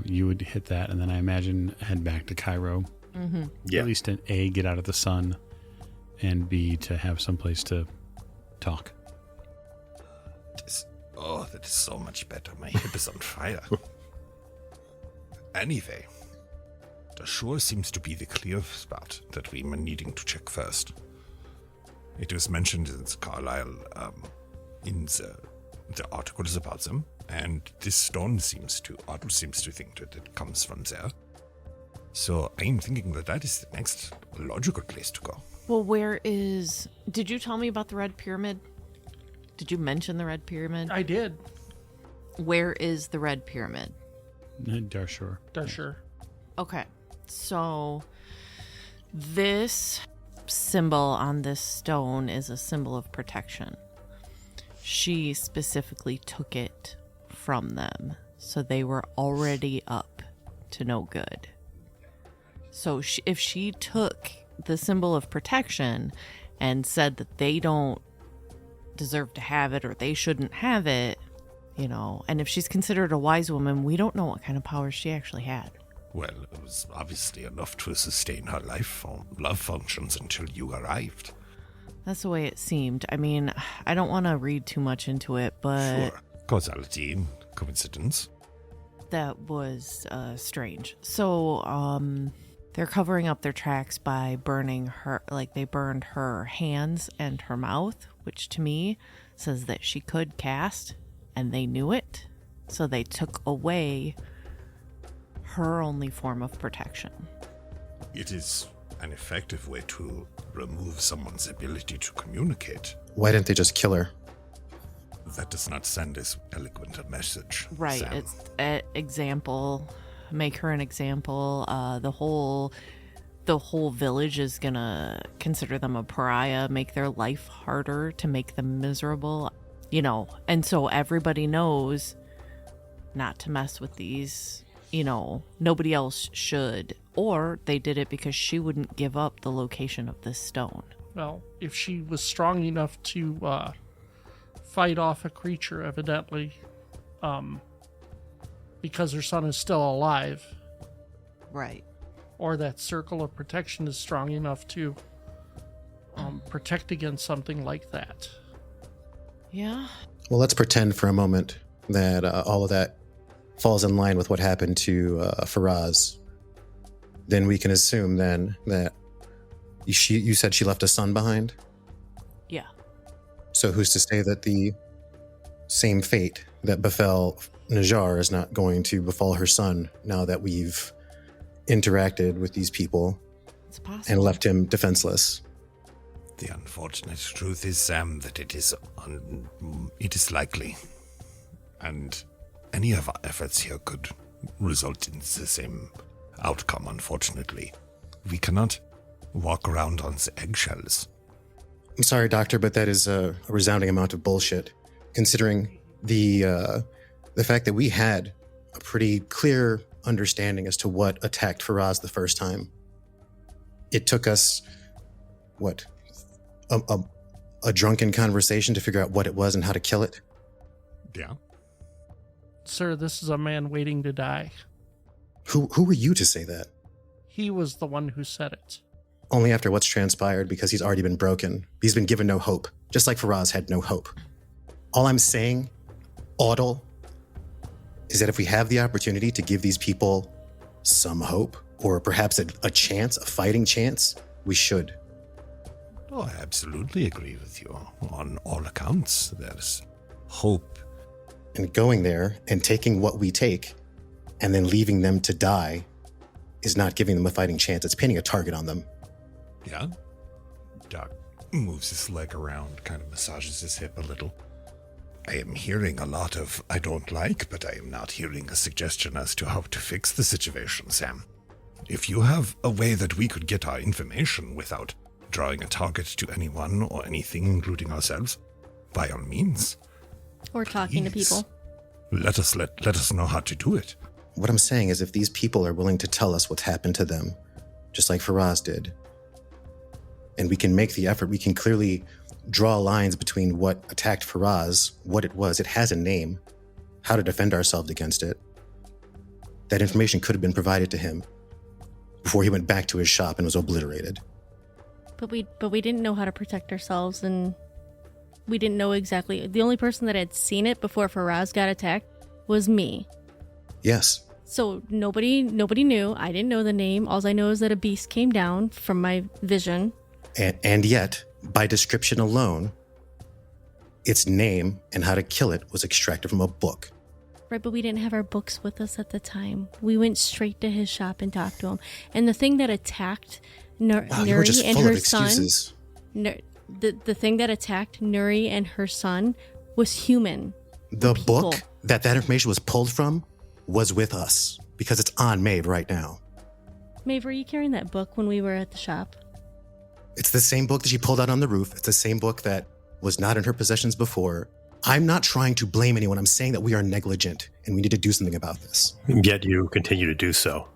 you would hit that, and then I imagine head back to Cairo. Mm-hmm. Yeah. At least A, get out of the sun, and B, to have someplace to talk. That is so much better. My hip is on fire. Anyway, the shore seems to be the clear spot that we were needing to check first. It was mentioned in Carlisle, in the articles about them, and this stone Otto seems to think that it comes from there. So I'm thinking that is the next logical place to go. Well, did you tell me about the Red Pyramid? Did you mention the Red Pyramid? I did. Where is the Red Pyramid? Darshur. Darshur. Okay, so this symbol on this stone is a symbol of protection. She specifically took it from them, so they were already up to no good. So if she took the symbol of protection and said that they don't deserve to have it or they shouldn't have it, and if she's considered a wise woman, we don't know what kind of powers she actually had. Well, it was obviously enough to sustain her love functions until you arrived. That's the way it seemed. I mean, I don't want to read too much into it, but... Sure. Causality, coincidence. That was strange. So, they're covering up their tracks by burning her, they burned her hands and her mouth, which to me says that she could cast, and they knew it. So they took away her only form of protection. It is an effective way to remove someone's ability to communicate. Why didn't they just kill her? That does not send as eloquent a message. Right. Sam. It's an example. Make her an example. The whole village is gonna consider them a pariah, make their life harder, to make them miserable, and so everybody knows not to mess with these, nobody else should, or they did it because she wouldn't give up the location of this stone. Well, if she was strong enough to fight off a creature, evidently, because her son is still alive. Right. Or that circle of protection is strong enough to protect against something like that. Yeah. Well, let's pretend for a moment that all of that falls in line with what happened to Faraz. Then we can assume then that you said she left a son behind? Yeah. So who's to say that the same fate that befell Najjar is not going to befall her son now that we've interacted with these people It's possible. and left him defenseless? The unfortunate truth is, Sam, that it is likely. And any of our efforts here could result in the same outcome, unfortunately. We cannot walk around on the eggshells. I'm sorry, Doctor, but that is a resounding amount of bullshit, considering the fact that we had a pretty clear understanding as to what attacked Faraz the first time. It took us, a drunken conversation to figure out what it was and how to kill it? Yeah. Sir, this is a man waiting to die. Who were you to say that? He was the one who said it. Only after what's transpired, because he's already been broken. He's been given no hope, just like Faraz had no hope. All I'm saying, Audle, is that if we have the opportunity to give these people some hope, or perhaps a chance, a fighting chance, we should. Oh, I absolutely agree with you. On all accounts, there's hope. And going there and taking what we take and then leaving them to die is not giving them a fighting chance. It's painting a target on them. Yeah? Doc moves his leg around, kind of massages his hip a little. I am hearing a lot of I don't like, but I am not hearing a suggestion as to how to fix the situation, Sam. If you have a way that we could get our information without drawing a target to anyone or anything, including ourselves, by all means. Or talking to Please. people. Let us know how to do it. What I'm saying is if these people are willing to tell us what's happened to them, just like Faraz did, and we can make the effort, we can clearly draw lines between what attacked Faraz, what it was, it has a name, how to defend ourselves against it. That information could have been provided to him before he went back to his shop and was obliterated. But we didn't know how to protect ourselves, and we didn't know exactly. The only person that had seen it before Faraz got attacked was me. Yes. So nobody knew. I didn't know the name. All I know is that a beast came down from my vision. And yet, by description alone, its name and how to kill it was extracted from a book. Right, but we didn't have our books with us at the time. We went straight to his shop and talked to him. And the thing that attacked Wow, you were just Nuri and full her of excuses. son, the thing that attacked Nuri and her son was human. The people. book that information was pulled from was with us because it's on Maeve right now. Maeve, were you carrying that book when we were at the shop? It's the same book that she pulled out on the roof. It's the same book that was not in her possessions before. I'm not trying to blame anyone. I'm saying that we are negligent and we need to do something about this. Yet you continue to do so.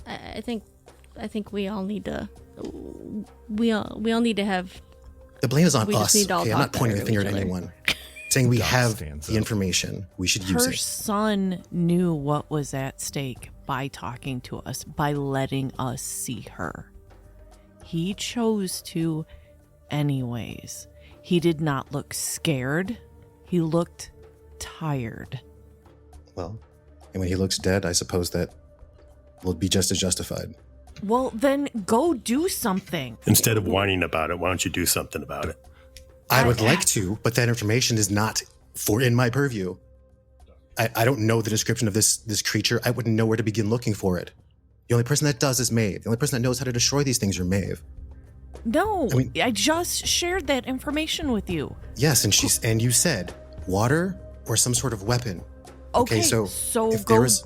I think we all need to. We all need to have. The blame is on We just us. need to all Okay, I'm not talk pointing the better finger to at each other. anyone. Saying we God have stands the up. information. We should use Her it. son knew what was at stake by talking to us, by letting us see her. He chose to anyways. He did not look scared. He looked tired. Well, and when he looks dead, I suppose that will be just as justified. Well, then go do something. Instead of whining about it, why don't you do something about it? I would like to, but that information is not in my purview. I don't know the description of this creature. I wouldn't know where to begin looking for it. The only person that does is Maeve. The only person that knows how to destroy these things are Maeve. No, I mean- I just shared that information with you. Yes, and you said water or some sort of weapon. Okay, so if go, there is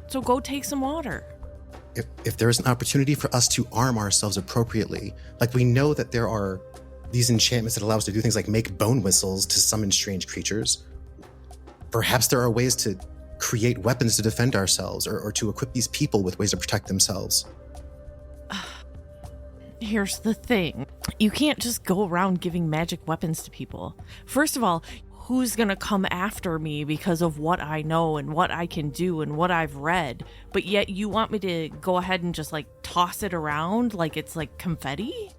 so go take some water. if there is an opportunity for us to arm ourselves appropriately, like we know that there are these enchantments that allow us to do things like make bone whistles to summon strange creatures. Perhaps there are ways to create weapons to defend ourselves or to equip these people with ways to protect themselves. Here's the thing. You can't just go around giving magic weapons to people. First of all, who's gonna come after me because of what I know and what I can do and what I've read? But yet you want me to go ahead and just like toss it around like it's like confetti?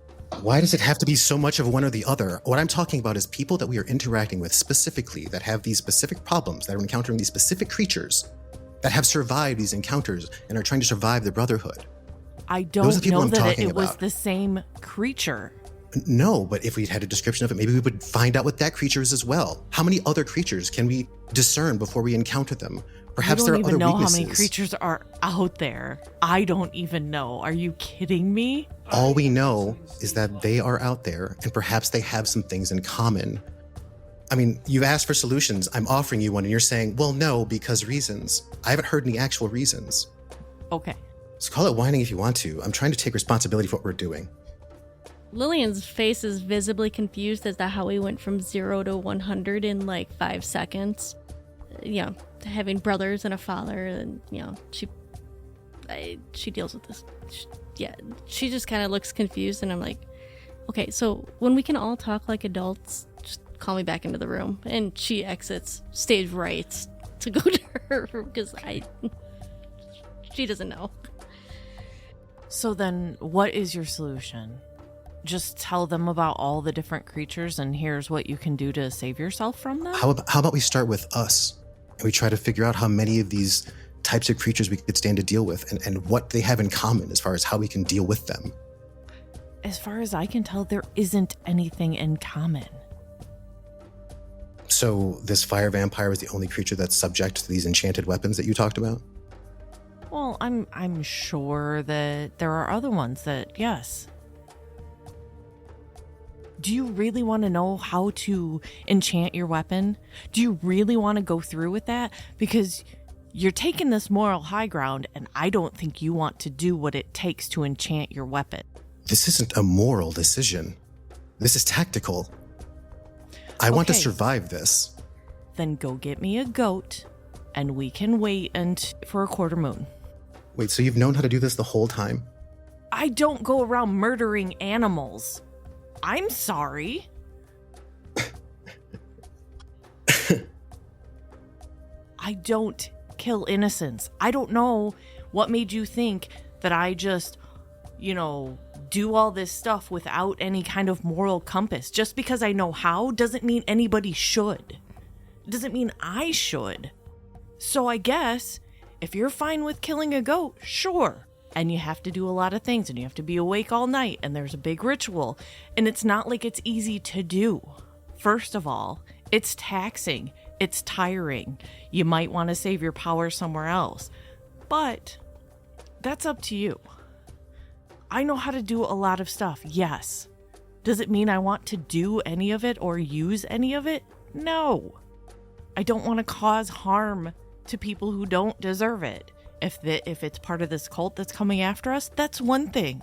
Why does it have to be so much of one or the other? What I'm talking about is people that we are interacting with specifically that have these specific problems, that are encountering these specific creatures, that have survived these encounters and are trying to survive the Brotherhood. I Those are don't the people know I'm that talking it was about. the same creature. No, but if we'd had a description of it, maybe we would find out what that creature is as well. How many other creatures can we discern before we encounter them? Perhaps You there don't are even other know weaknesses. how many creatures are out there. I don't even know. Are you kidding me? All we know is that they are out there, and perhaps they have some things in common. I mean, you've asked for solutions. I'm offering you one, and you're saying, well, no, because reasons. I haven't heard any actual reasons. Okay. So call it whining if you want to. I'm trying to take responsibility for what we're doing. Lillian's face is visibly confused as to how we went from 0 to 100 in like 5 seconds. You know, having brothers and a father, and you know, she deals with this. She just kind of looks confused, and I'm like, okay, so when we can all talk like adults, just call me back into the room. And she exits stage right to go to her room because she doesn't know. So then what is your solution? Just tell them about all the different creatures and here's what you can do to save yourself from them? How about we start with us, and we try to figure out how many of these types of creatures we could stand to deal with and what they have in common as far as how we can deal with them. As far as I can tell, there isn't anything in common. So this fire vampire is the only creature that's subject to these enchanted weapons that you talked about? Well, I'm sure that there are other ones that, yes. Do you really want to know how to enchant your weapon? Do you really want to go through with that? Because you're taking this moral high ground, and I don't think you want to do what it takes to enchant your weapon. This isn't a moral decision. This is tactical. I want to survive this. Then go get me a goat, and we can wait for a quarter moon. Wait, so you've known how to do this the whole time? I don't go around murdering animals. I'm sorry. I don't kill innocents. I don't know what made you think that I just, do all this stuff without any kind of moral compass. Just because I know how doesn't mean anybody should. It doesn't mean I should. So I guess if you're fine with killing a goat, sure. And you have to do a lot of things, and you have to be awake all night, and there's a big ritual. And it's not like it's easy to do. First of all, it's taxing. It's tiring. You might want to save your power somewhere else. But that's up to you. I know how to do a lot of stuff, yes. Does it mean I want to do any of it or use any of it? No. I don't want to cause harm to people who don't deserve it. If it's part of this cult that's coming after us, that's one thing.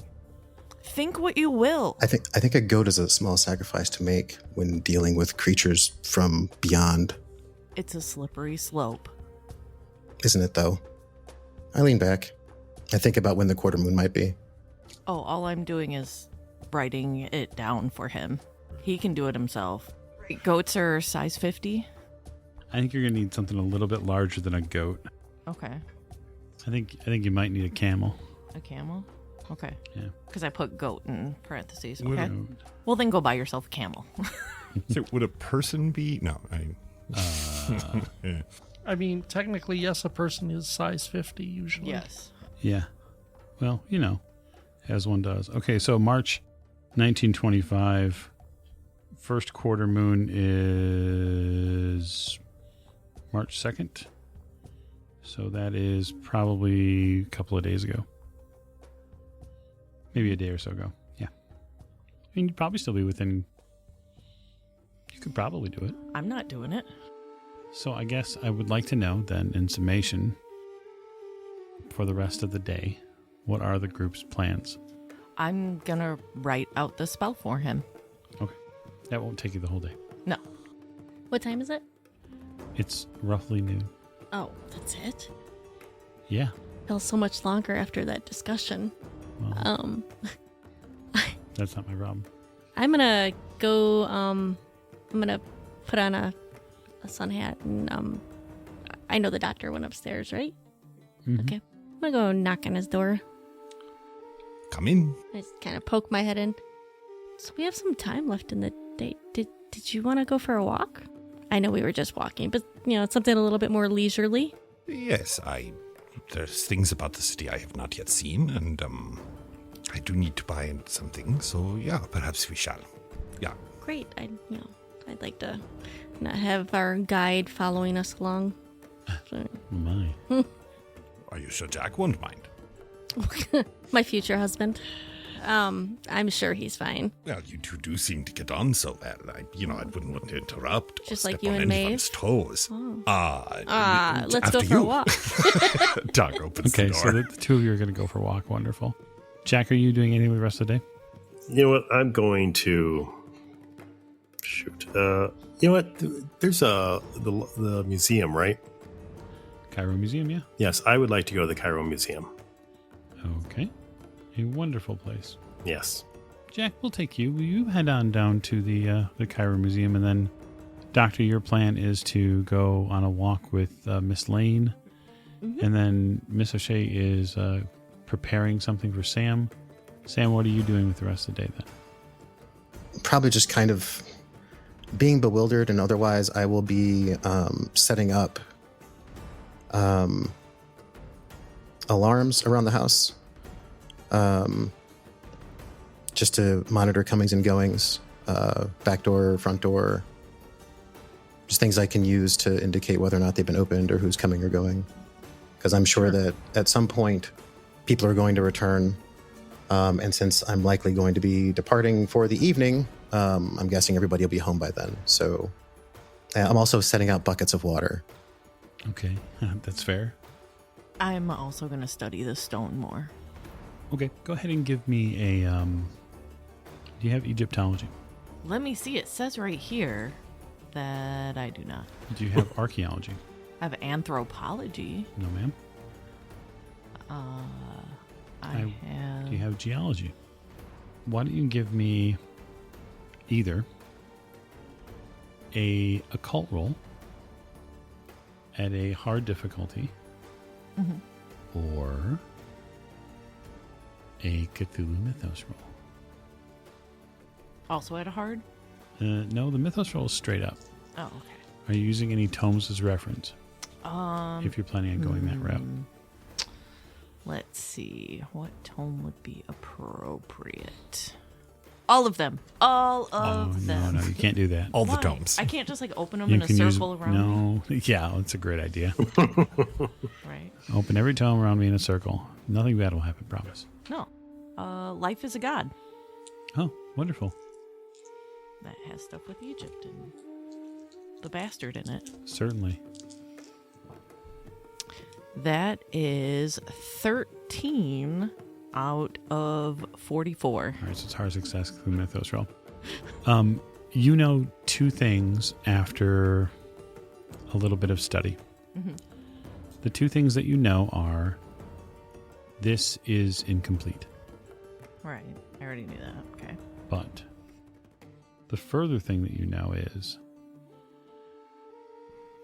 Think what you will. I think a goat is a small sacrifice to make when dealing with creatures from beyond. It's a slippery slope. Isn't it, though? I lean back. I think about when the quarter moon might be. Oh, all I'm doing is writing it down for him. He can do it himself. Goats are size 50? I think you're going to need something a little bit larger than a goat. Okay. I think you might need a camel. A camel? Okay. Yeah. Because I put goat in parentheses. Would Okay. a- Well, then go buy yourself a camel. So would a person be? No, yeah. I mean, technically, yes, a person is size 50 usually. Yes. Yeah. Well, as one does. Okay, so March 1925, first quarter moon is March 2nd. So that is probably a couple of days ago. Maybe a day or so ago. Yeah. I mean, you'd probably still be within... You could probably do it. I'm not doing it. So I guess I would like to know then, in summation, for the rest of the day, what are the group's plans? I'm going to write out the spell for him. Okay. That won't take you the whole day. No. What time is it? It's roughly noon. Oh, that's it? Yeah. Feels so much longer after that discussion. Well, that's not my problem. I'm gonna go, I'm gonna put on a sun hat and, I know the doctor went upstairs, right? Mhm. Okay. I'm gonna go knock on his door. Come in. I just kind of poke my head in. So we have some time left in the day. Did you want to go for a walk? I know we were just walking, but, it's something a little bit more leisurely. Yes, there's things about the city I have not yet seen, and I do need to buy something. So yeah, perhaps we shall. Yeah. Great. I'd like to not have our guide following us along. So- Oh my. Are you sure Jack won't mind? My future husband. I'm sure he's fine. Well, you two do seem to get on so well. I wouldn't want to interrupt. Just or like step you on and anyone's toes. Oh. after Let's go for you. a walk. Doc opens Okay, the so door. the two of you are going to go for a walk. Wonderful. Jack, are you doing anything the rest of the day? You know what? I'm going to shoot. You know what? There's the museum, right? Cairo Museum, yeah? Yes, I would like to go to the Cairo Museum. Okay. A wonderful place. Yes. Jack, we'll take you. You head on down to the Cairo Museum, and then, Doctor, your plan is to go on a walk with Miss Lane, and then Miss O'Shea is preparing something for Sam. Sam, what are you doing with the rest of the day then? Probably just kind of being bewildered, and otherwise I will be setting up alarms around the house. Just to monitor comings and goings, back door, front door, just things I can use to indicate whether or not they've been opened or who's coming or going. Because I'm sure that at some point people are going to return, And since I'm likely going to be departing for the evening, I'm guessing everybody will be home by then. So I'm also setting out buckets of water. Okay, that's fair. I'm also going to study the stone more. Okay, go ahead and give me a. Do you have Egyptology? Let me see. It says right here that I do not. Do you have archaeology? I have anthropology. No, ma'am. I have. Do you have geology? Why don't you give me either a occult roll at a hard difficulty, or a Cthulhu Mythos roll? Also at a hard? No, the Mythos roll is straight up. Oh, okay. Are you using any tomes as reference? If you're planning on going that route. Let's see. What tome would be appropriate? All of them. All of them. No, you can't do that. All Why? the tomes. I can't just like open them You in a can circle around me. No, yeah, that's a great idea. Right? Open every tome around me in a circle. Nothing bad will happen, promise. No. Life is a God. Oh, wonderful. That has stuff with Egypt and the bastard in it. Certainly. That is 13 out of 44. All right, so it's hard success through Mythos roll. You know two things after a little bit of study. The two things that you know are this is incomplete. Right. I already knew that. Okay. But the further thing that you know is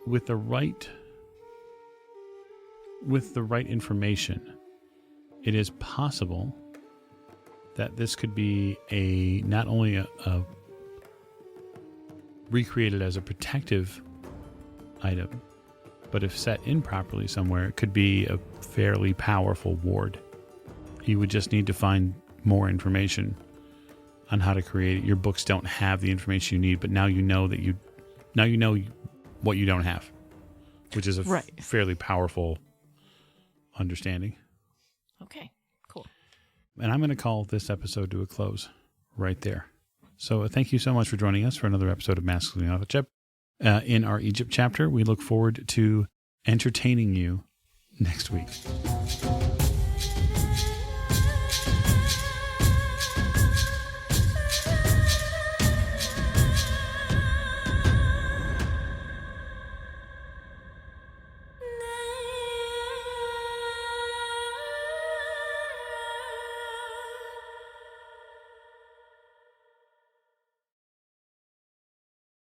with the right information, it is possible that this could be not only a recreated as a protective item, but if set in properly somewhere, it could be a fairly powerful ward. You would just need to find more information on how to create it. Your books don't have the information you need, but now you know what you don't have, which is a fairly powerful understanding. Okay. Cool. And I'm going to call this episode to a close right there. So thank you so much for joining us for another episode of Masks of Nyarlathotep. In our Egypt chapter, we look forward to entertaining you next week.